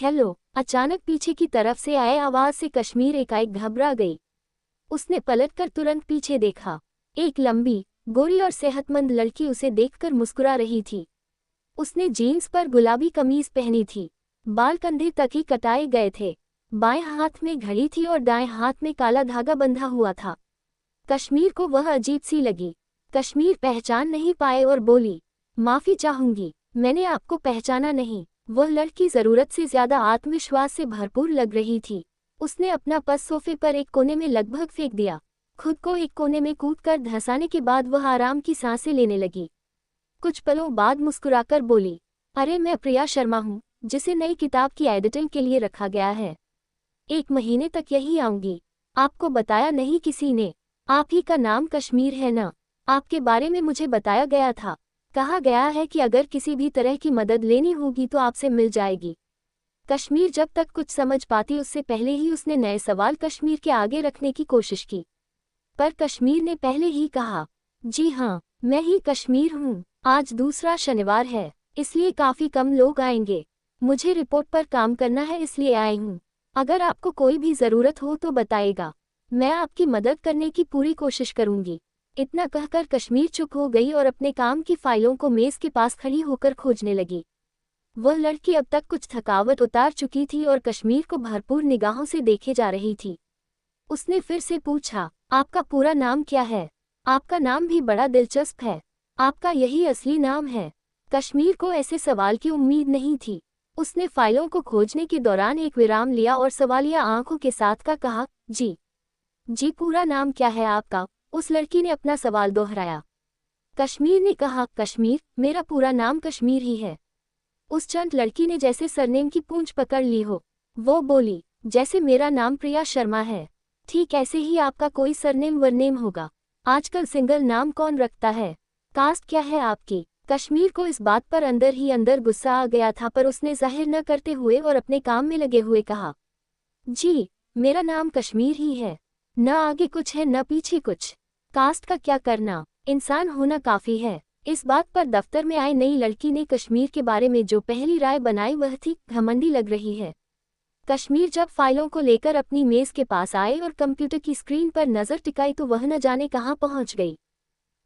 Hello. अचानक पीछे की तरफ से आए आवाज से कश्मीर एकाएक घबरा गई। उसने पलटकर तुरंत पीछे देखा। एक लंबी, गोरी और सेहतमंद लड़की उसे देखकर मुस्कुरा रही थी। उसने जीन्स पर गुलाबी कमीज पहनी थी। बाल कंधे तक ही कटाए गए थे। बाएं हाथ में घड़ी थी और दाएं हाथ में काला धागा बंधा हुआ था। कश्मीर को वह अजीब सी लगी। कश्मीर पहचान नहीं पाए और बोली, माफी चाहूंगी, मैंने आपको पहचाना नहीं। वह लड़की जरूरत से ज्यादा आत्मविश्वास से भरपूर लग रही थी। उसने अपना पर्स सोफे पर एक कोने में लगभग फेंक दिया। खुद को एक कोने में कूदकर धंसाने के बाद वह आराम की सांसें लेने लगी। कुछ पलों बाद मुस्कुराकर बोली, अरे मैं प्रिया शर्मा हूँ, जिसे नई किताब की एडिटिंग के लिए रखा गया है। 1 महीने तक यहीं आऊंगी। आपको बताया नहीं किसी ने? आप ही का नाम कश्मीर है ना? आपके बारे में मुझे बताया गया था। कहा गया है कि अगर किसी भी तरह की मदद लेनी होगी तो आपसे मिल जाएगी। कश्मीर जब तक कुछ समझ पाती उससे पहले ही उसने नए सवाल कश्मीर के आगे रखने की कोशिश की। पर कश्मीर ने पहले ही कहा, जी हाँ, मैं ही कश्मीर हूँ। आज दूसरा शनिवार है, इसलिए काफ़ी कम लोग आएंगे। मुझे रिपोर्ट पर काम करना है, इसलिए आई हूँ। अगर आपको कोई भी ज़रूरत हो तो बताइएगा, मैं आपकी मदद करने की पूरी कोशिश करूँगी। इतना कहकर कश्मीर चुप हो गई और अपने काम की फाइलों को मेज़ के पास खड़ी होकर खोजने लगी। वह लड़की अब तक कुछ थकावट उतार चुकी थी और कश्मीर को भरपूर निगाहों से देखे जा रही थी। उसने फिर से पूछा, आपका पूरा नाम क्या है? आपका नाम भी बड़ा दिलचस्प है। आपका यही असली नाम है? कश्मीर को ऐसे सवाल की उम्मीद नहीं थी। उसने फाइलों को खोजने के दौरान एक विराम लिया और सवालिया आंखों के साथ का कहा, जी। जी, पूरा नाम क्या है आपका? उस लड़की ने अपना सवाल दोहराया। कश्मीर ने कहा, कश्मीर, मेरा पूरा नाम कश्मीर ही है। उस चंट लड़की ने जैसे सरनेम की पूंछ पकड़ ली हो। वो बोली, जैसे मेरा नाम प्रिया शर्मा है, ठीक ऐसे ही आपका कोई सरनेम वरनेम होगा। आजकल सिंगल नाम कौन रखता है? कास्ट क्या है आपकी? कश्मीर को इस बात पर अंदर ही अंदर गुस्सा आ गया था, पर उसने जाहिर न करते हुए और अपने काम में लगे हुए कहा, जी, मेरा नाम कश्मीर ही है। न आगे कुछ है न पीछे कुछ। कास्ट का क्या करना, इंसान होना काफ़ी है। इस बात पर दफ्तर में आई नई लड़की ने कश्मीर के बारे में जो पहली राय बनाई वह थी, घमंडी लग रही है। कश्मीर जब फाइलों को लेकर अपनी मेज़ के पास आए और कंप्यूटर की स्क्रीन पर नज़र टिकाई तो वह न जाने कहाँ पहुँच गई।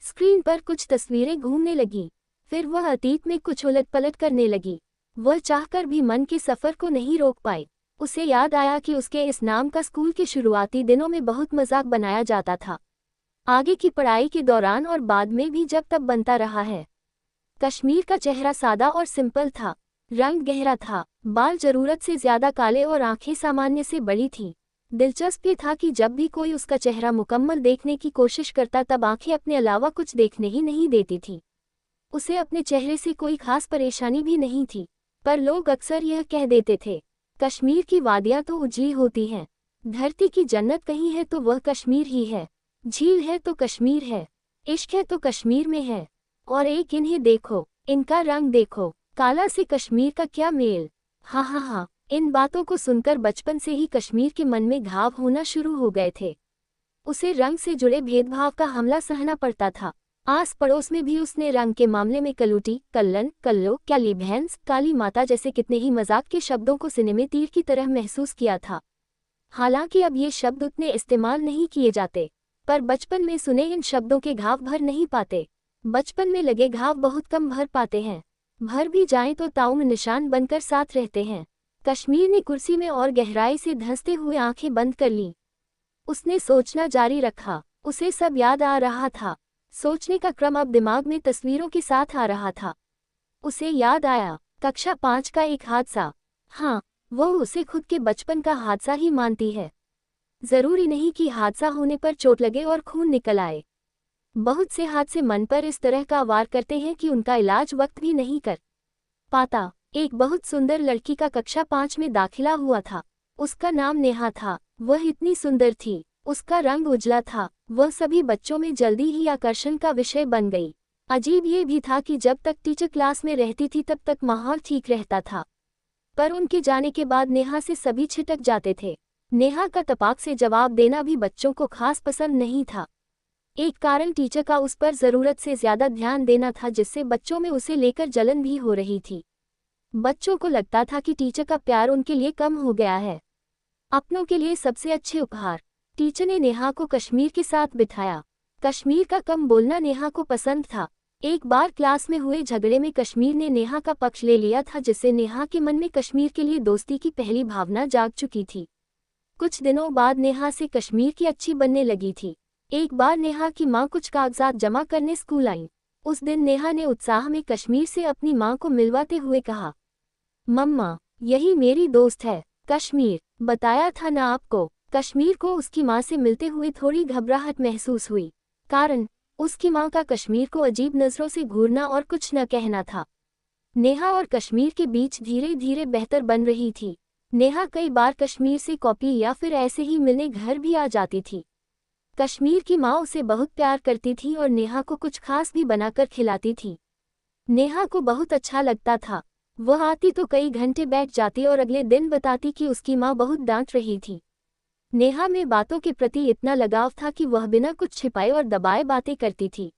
स्क्रीन पर कुछ तस्वीरें घूमने लगीं, फिर वह अतीत में कुछ उलट पलट करने लगी। वह चाहकर भी मन के सफ़र को नहीं रोक पाई। उसे याद आया कि उसके इस नाम का स्कूल के शुरुआती दिनों में बहुत मजाक बनाया जाता था। आगे की पढ़ाई के दौरान और बाद में भी जब तब बनता रहा है। कश्मीर का चेहरा सादा और सिंपल था। रंग गहरा था, बाल जरूरत से ज्यादा काले और आंखें सामान्य से बड़ी थीं। दिलचस्प ये था कि जब भी कोई उसका चेहरा मुकम्मल देखने की कोशिश करता तब आंखें अपने अलावा कुछ देखने ही नहीं देती थी। उसे अपने चेहरे से कोई खास परेशानी भी नहीं थी, पर लोग अक्सर यह कह देते थे, कश्मीर की वादियाँ तो उजली होती हैं। धरती की जन्नत कहीं है तो वह कश्मीर ही है। झील है तो कश्मीर है। इश्क है तो कश्मीर में है। और एक इन्हें देखो, इनका रंग देखो, काला से कश्मीर का क्या मेल। हाँ हाँ हाँ, इन बातों को सुनकर बचपन से ही कश्मीर के मन में घाव होना शुरू हो गए थे। उसे रंग से जुड़े भेदभाव का हमला सहना पड़ता था। आस पड़ोस में भी उसने रंग के मामले में कलूटी, कल्लन, कल्लो, कैली भैंस, काली माता जैसे कितने ही मजाक के शब्दों को सिनेमे तीर की तरह महसूस किया था। हालांकि अब ये शब्द उतने इस्तेमाल नहीं किए जाते, पर बचपन में सुने इन शब्दों के घाव भर नहीं पाते। बचपन में लगे घाव बहुत कम भर पाते हैं। भर भी जाएं तो ताउम्र निशान बनकर साथ रहते हैं। कश्मीर ने कुर्सी में और गहराई से धंसते हुए आंखें बंद कर लीं। उसने सोचना जारी रखा। उसे सब याद आ रहा था। सोचने का क्रम अब दिमाग में तस्वीरों के साथ आ रहा था। उसे याद आया, कक्षा 5 का एक हादसा। हाँ, वो उसे खुद के बचपन का हादसा ही मानती है। जरूरी नहीं कि हादसा होने पर चोट लगे और खून निकल आए। बहुत से हादसे मन पर इस तरह का वार करते हैं कि उनका इलाज वक्त भी नहीं कर पाता। एक बहुत सुंदर लड़की का कक्षा 5 में दाखिला हुआ था। उसका नाम नेहा था। वह इतनी सुंदर थी, उसका रंग उजला था, वह सभी बच्चों में जल्दी ही आकर्षण का विषय बन गई। अजीब ये भी था कि जब तक टीचर क्लास में रहती थी तब तक माहौल ठीक रहता था, पर उनके जाने के बाद नेहा से सभी छिटक जाते थे। नेहा का तपाक से जवाब देना भी बच्चों को खास पसंद नहीं था। एक कारण टीचर का उस पर ज़रूरत से ज़्यादा ध्यान देना था, जिससे बच्चों में उसे लेकर जलन भी हो रही थी। बच्चों को लगता था कि टीचर का प्यार उनके लिए कम हो गया है। अपनों के लिए सबसे अच्छे उपहार। टीचर ने नेहा को कश्मीर के साथ बिठाया। कश्मीर का कम बोलना नेहा को पसंद था। एक बार क्लास में हुए झगड़े में कश्मीर ने नेहा का पक्ष ले लिया था, जिससे नेहा के मन में कश्मीर के लिए दोस्ती की पहली भावना जाग चुकी थी। कुछ दिनों बाद नेहा से कश्मीर की अच्छी बनने लगी थी। एक बार नेहा की माँ कुछ कागजात जमा करने स्कूल आई। उस दिन नेहा ने उत्साह में कश्मीर से अपनी माँ को मिलवाते हुए कहा, मम्मा, यही मेरी दोस्त है कश्मीर। बताया था ना आपको। कश्मीर को उसकी माँ से मिलते हुए थोड़ी घबराहट महसूस हुई, कारण उसकी माँ का कश्मीर को अजीब नज़रों से घूरना और कुछ न कहना था। नेहा और कश्मीर के बीच धीरे धीरे बेहतर बन रही थी। नेहा कई बार कश्मीर से कॉपी या फिर ऐसे ही मिलने घर भी आ जाती थी। कश्मीर की माँ उसे बहुत प्यार करती थी और नेहा को कुछ खास भी बनाकर खिलाती थी। नेहा को बहुत अच्छा लगता था। वह आती तो कई घंटे बैठ जाती और अगले दिन बताती कि उसकी माँ बहुत डांट रही थी। नेहा में बातों के प्रति इतना लगाव था कि वह बिना कुछ छिपाए और दबाए बातें करती थी।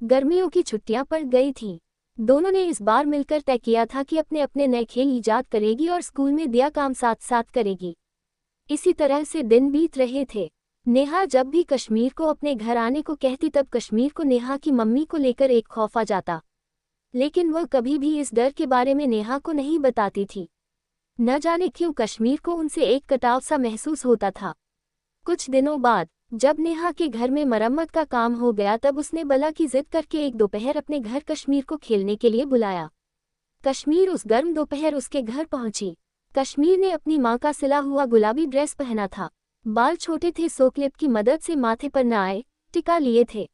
गर्मियों की छुट्टियां पड़ गई थीं। दोनों ने इस बार मिलकर तय किया था कि अपने अपने नए खेल ईजाद करेगी और स्कूल में दिया काम साथ साथ करेगी। इसी तरह से दिन बीत रहे थे। नेहा जब भी कश्मीर को अपने घर आने को कहती तब कश्मीर को नेहा की मम्मी को लेकर एक खौफ आ जाता, लेकिन वह कभी भी इस डर के बारे में नेहा को नहीं बताती थी। न जाने क्यों कश्मीर को उनसे एक कटाव सा महसूस होता था। कुछ दिनों बाद जब नेहा के घर में मरम्मत का काम हो गया तब उसने बला की जिद करके एक दोपहर अपने घर कश्मीर को खेलने के लिए बुलाया। कश्मीर उस गर्म दोपहर उसके घर पहुंची। कश्मीर ने अपनी माँ का सिला हुआ गुलाबी ड्रेस पहना था। बाल छोटे थे, सो क्लिप की मदद से माथे पर न आए टिका लिए थे।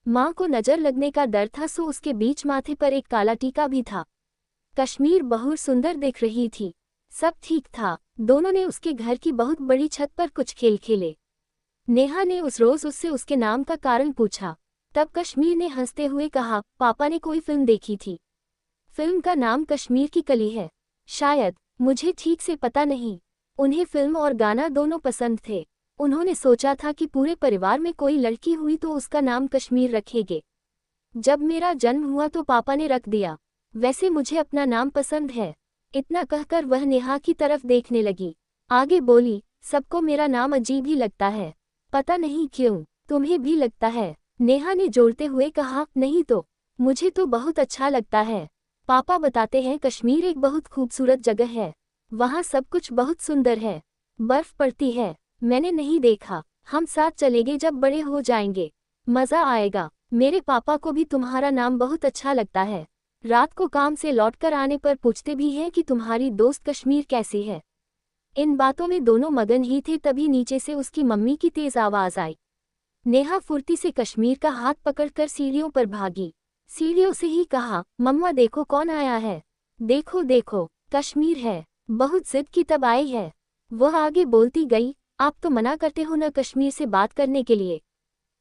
माँ को नजर लगने का डर था, सो उसके बीच माथे पर एक काला टीका भी था। कश्मीर बहुत सुंदर दिख रही थी। सब ठीक था। दोनों ने उसके घर की बहुत बड़ी छत पर कुछ खेल खेले। नेहा ने उस रोज उससे उसके नाम का कारण पूछा। तब कश्मीर ने हंसते हुए कहा, पापा ने कोई फिल्म देखी थी। फिल्म का नाम कश्मीर की कली है शायद, मुझे ठीक से पता नहीं। उन्हें फिल्म और गाना दोनों पसंद थे। उन्होंने सोचा था कि पूरे परिवार में कोई लड़की हुई तो उसका नाम कश्मीर रखेंगे। जब मेरा जन्म हुआ तो पापा ने रख दिया। वैसे मुझे अपना नाम पसंद है। इतना कहकर वह नेहा की तरफ देखने लगी। आगे बोली, सबको मेरा नाम अजीब ही लगता है, पता नहीं क्यों। तुम्हें भी लगता है? नेहा ने जोड़ते हुए कहा, नहीं तो मुझे तो बहुत अच्छा लगता है। पापा बताते हैं कश्मीर एक बहुत खूबसूरत जगह है। वहाँ सब कुछ बहुत सुंदर है। बर्फ पड़ती है। मैंने नहीं देखा। हम साथ चलेंगे, जब बड़े हो जाएंगे मज़ा आएगा। मेरे पापा को भी तुम्हारा नाम बहुत अच्छा लगता है। रात को काम से लौटकर आने पर पूछते भी हैं कि तुम्हारी दोस्त कश्मीर कैसी है। इन बातों में दोनों मगन ही थे, तभी नीचे से उसकी मम्मी की तेज आवाज़ आई। नेहा फुर्ती से कश्मीर का हाथ पकड़कर सीढ़ियों पर भागी। सीढ़ियों से ही कहा, मम्मा देखो कौन आया है। देखो देखो, कश्मीर है। बहुत जिद की तब आई है। वह आगे बोलती गई, आप तो मना करते हो न कश्मीर से बात करने के लिए।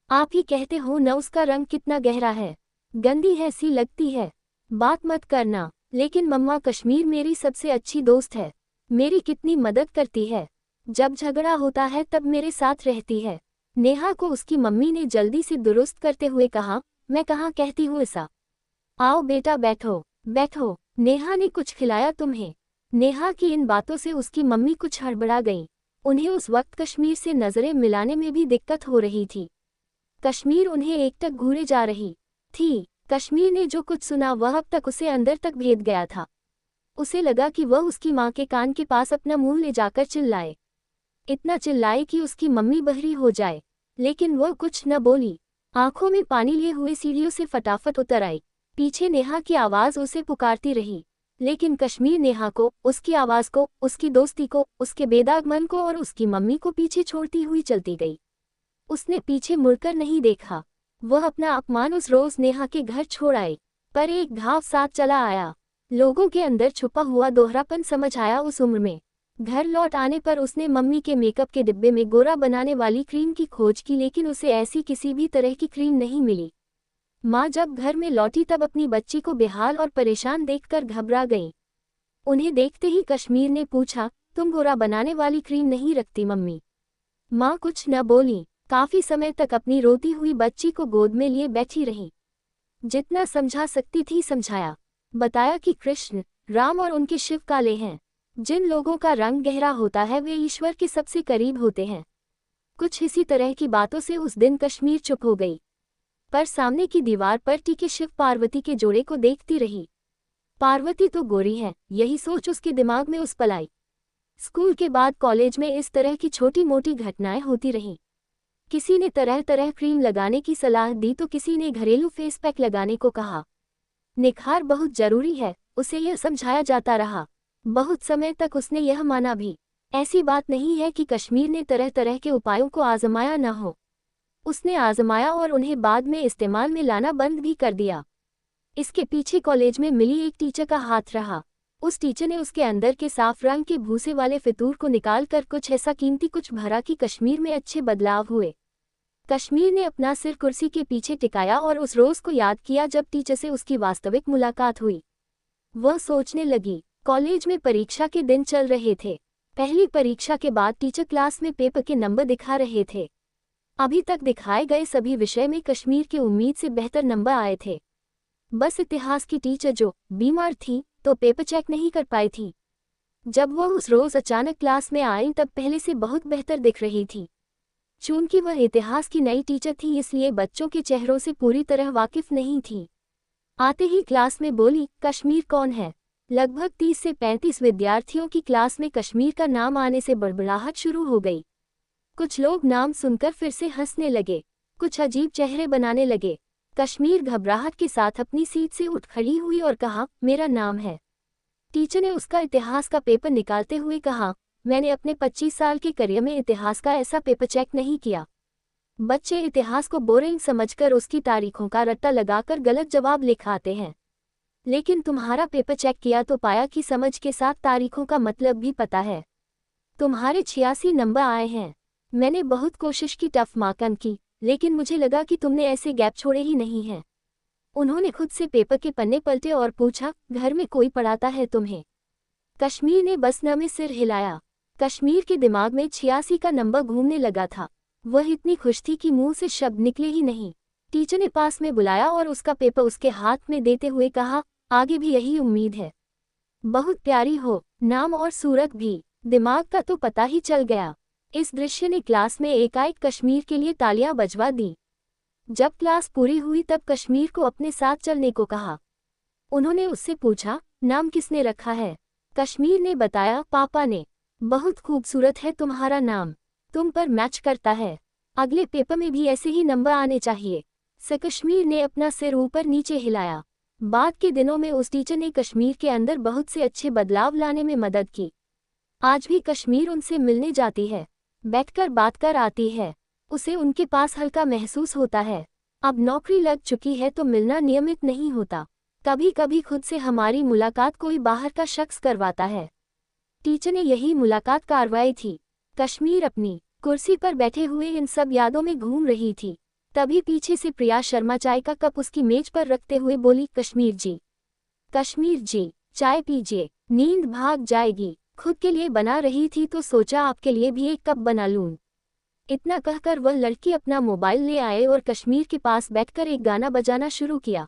आप ही कहते हो न उसका रंग कितना गहरा है, गंदी है सी लगती है। बात मत करना। लेकिन मम्मा कश्मीर मेरी सबसे अच्छी दोस्त है। मेरी कितनी मदद करती है। जब झगड़ा होता है तब मेरे साथ रहती है। नेहा को उसकी मम्मी ने जल्दी से दुरुस्त करते हुए कहा, मैं कहाँ कहती हूँ ऐसा। आओ बेटा बैठो बैठो। नेहा ने कुछ खिलाया तुम्हें? नेहा की इन बातों से उसकी मम्मी कुछ हड़बड़ा गईं। उन्हें उस वक्त कश्मीर से नजरें मिलाने में भी दिक्कत हो रही थी। कश्मीर उन्हें एकटक घूरे जा रही थी। कश्मीर ने जो कुछ सुना वह अब तक उसे अंदर तक भेद गया था। उसे लगा कि वह उसकी माँ के कान के पास अपना मुंह ले जाकर चिल्लाए। इतना चिल्लाए कि उसकी मम्मी बहरी हो जाए, लेकिन वह कुछ न बोली। आंखों में पानी लिए हुए सीढ़ियों से फटाफट उतर आई। पीछे नेहा की आवाज़ उसे पुकारती रही, लेकिन कश्मीर नेहा को, उसकी आवाज़ को, उसकी दोस्ती को, उसके बेदाग मन को और उसकी मम्मी को पीछे छोड़ती हुई चलती गई। उसने पीछे मुड़कर नहीं देखा। वह अपना अपमान उस रोज नेहा के घर छोड़ आई, पर एक घाव साथ चला आया। लोगों के अंदर छुपा हुआ दोहरापन समझ आया उस उम्र में। घर लौट आने पर उसने मम्मी के मेकअप के डिब्बे में गोरा बनाने वाली क्रीम की खोज की, लेकिन उसे ऐसी किसी भी तरह की क्रीम नहीं मिली। माँ जब घर में लौटी तब अपनी बच्ची को बेहाल और परेशान देखकर घबरा गई। उन्हें देखते ही कश्मीर ने पूछा, तुम गोरा बनाने वाली क्रीम नहीं रखती मम्मी? माँ कुछ न बोली। काफी समय तक अपनी रोती हुई बच्ची को गोद में लिए बैठी रही। जितना समझा सकती थी समझाया। बताया कि कृष्ण, राम और उनके शिव काले हैं। जिन लोगों का रंग गहरा होता है वे ईश्वर के सबसे करीब होते हैं। कुछ इसी तरह की बातों से उस दिन कश्मीर चुप हो गई, पर सामने की दीवार पर टिके शिव पार्वती के जोड़े को देखती रही। पार्वती तो गोरी है, यही सोच उसके दिमाग में उस पल आई। स्कूल के बाद कॉलेज में इस तरह की छोटी मोटी घटनाएं होती रहीं। किसी ने तरह तरह क्रीम लगाने की सलाह दी तो किसी ने घरेलू फेस पैक लगाने को कहा। निखार बहुत जरूरी है, उसे यह समझाया जाता रहा। बहुत समय तक उसने यह माना भी। ऐसी बात नहीं है कि कश्मीर ने तरह तरह के उपायों को आजमाया न हो। उसने आजमाया और उन्हें बाद में इस्तेमाल में लाना बंद भी कर दिया। इसके पीछे कॉलेज में मिली एक टीचर का हाथ रहा। उस टीचर ने उसके अंदर के साफ रंग के भूसे वाले फितूर को निकाल कर कुछ ऐसा कीमती कुछ भरा कि कश्मीर में अच्छे बदलाव हुए। कश्मीर ने अपना सिर कुर्सी के पीछे टिकाया और उस रोज को याद किया जब टीचर से उसकी वास्तविक मुलाकात हुई। वह सोचने लगी। कॉलेज में परीक्षा के दिन चल रहे थे। पहली परीक्षा के बाद टीचर क्लास में पेपर के नंबर दिखा रहे थे। अभी तक दिखाए गए सभी विषय में कश्मीर की उम्मीद से बेहतर नंबर आए थे। बस इतिहास की टीचर जो बीमार थी तो पेपर चेक नहीं कर पाई थी। जब वह उस रोज अचानक क्लास में आई तब पहले से बहुत बेहतर दिख रही थी। चूंकि वह इतिहास की नई टीचर थी इसलिए बच्चों के चेहरों से पूरी तरह वाकिफ नहीं थी। आते ही क्लास में बोली, कश्मीर कौन है? लगभग 30 से 35 विद्यार्थियों की क्लास में कश्मीर का नाम आने से बड़बड़ाहट शुरू हो गई। कुछ लोग नाम सुनकर फिर से हंसने लगे, कुछ अजीब चेहरे बनाने लगे। कश्मीर घबराहट के साथ अपनी सीट से उठ खड़ी हुई और कहा, मेरा नाम है। टीचर ने उसका इतिहास का पेपर निकालते हुए कहा, मैंने अपने 25 साल के करियर में इतिहास का ऐसा पेपर चेक नहीं किया। बच्चे इतिहास को बोरिंग समझकर उसकी तारीखों का रट्टा लगाकर गलत जवाब लिख आते हैं, लेकिन तुम्हारा पेपर चेक किया तो पाया कि समझ के साथ तारीखों का मतलब भी पता है। तुम्हारे 86 नंबर आए हैं। मैंने बहुत कोशिश की, टफ मार्कन की, लेकिन मुझे लगा कि तुमने ऐसे गैप छोड़े ही नहीं हैं। उन्होंने खुद से पेपर के पन्ने पलटे और पूछा, घर में कोई पढ़ाता है तुम्हें? कश्मीर ने बस न में सिर हिलाया। कश्मीर के दिमाग में 86 का नंबर घूमने लगा था। वह इतनी खुश थी कि मुंह से शब्द निकले ही नहीं। टीचर ने पास में बुलाया और उसका पेपर उसके हाथ में देते हुए कहा, आगे भी यही उम्मीद है। बहुत प्यारी हो, नाम और सूरत भी, दिमाग का तो पता ही चल गया। इस दृश्य ने क्लास में एकाएक कश्मीर के लिए तालियां बजवा दी। जब क्लास पूरी हुई तब कश्मीर को अपने साथ चलने को कहा। उन्होंने उससे पूछा, नाम किसने रखा है? कश्मीर ने बताया, पापा ने। बहुत खूबसूरत है तुम्हारा नाम, तुम पर मैच करता है। अगले पेपर में भी ऐसे ही नंबर आने चाहिए। कश्मीर ने अपना सिर ऊपर नीचे हिलाया। बाद के दिनों में उस टीचर ने कश्मीर के अंदर बहुत से अच्छे बदलाव लाने में मदद की। आज भी कश्मीर उनसे मिलने जाती है, बैठकर बात कर आती है। उसे उनके पास हल्का महसूस होता है। अब नौकरी लग चुकी है तो मिलना नियमित नहीं होता। कभी कभी खुद से हमारी मुलाकात कोई बाहर का शख्स करवाता है। टीचर ने यही मुलाकात करवाई थी। कश्मीर अपनी कुर्सी पर बैठे हुए इन सब यादों में घूम रही थी। तभी पीछे से प्रिया शर्मा चाय का कप उसकी मेज पर रखते हुए बोली, कश्मीर जी, चाय पीजिए, नींद भाग जाएगी। खुद के लिए बना रही थी तो सोचा आपके लिए भी एक कप बना लूं। इतना कहकर वह लड़की अपना मोबाइल ले आए और कश्मीर के पास बैठकर एक गाना बजाना शुरू किया।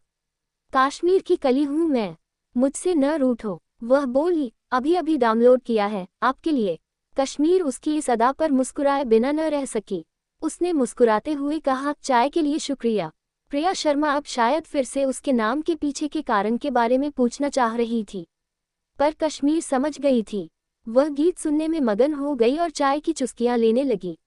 कश्मीर की कली हूँ मैं, मुझसे न रूठो, वह बोली। अभी अभी डाउनलोड किया है आपके लिए। कश्मीर उसकी इस अदा पर मुस्कुराए बिना न रह सकी। उसने मुस्कुराते हुए कहा, चाय के लिए शुक्रिया। प्रिया शर्मा अब शायद फिर से उसके नाम के पीछे के कारण के बारे में पूछना चाह रही थी, पर कश्मीर समझ गई थी। वह गीत सुनने में मगन हो गई और चाय की चुस्कियां लेने लगी।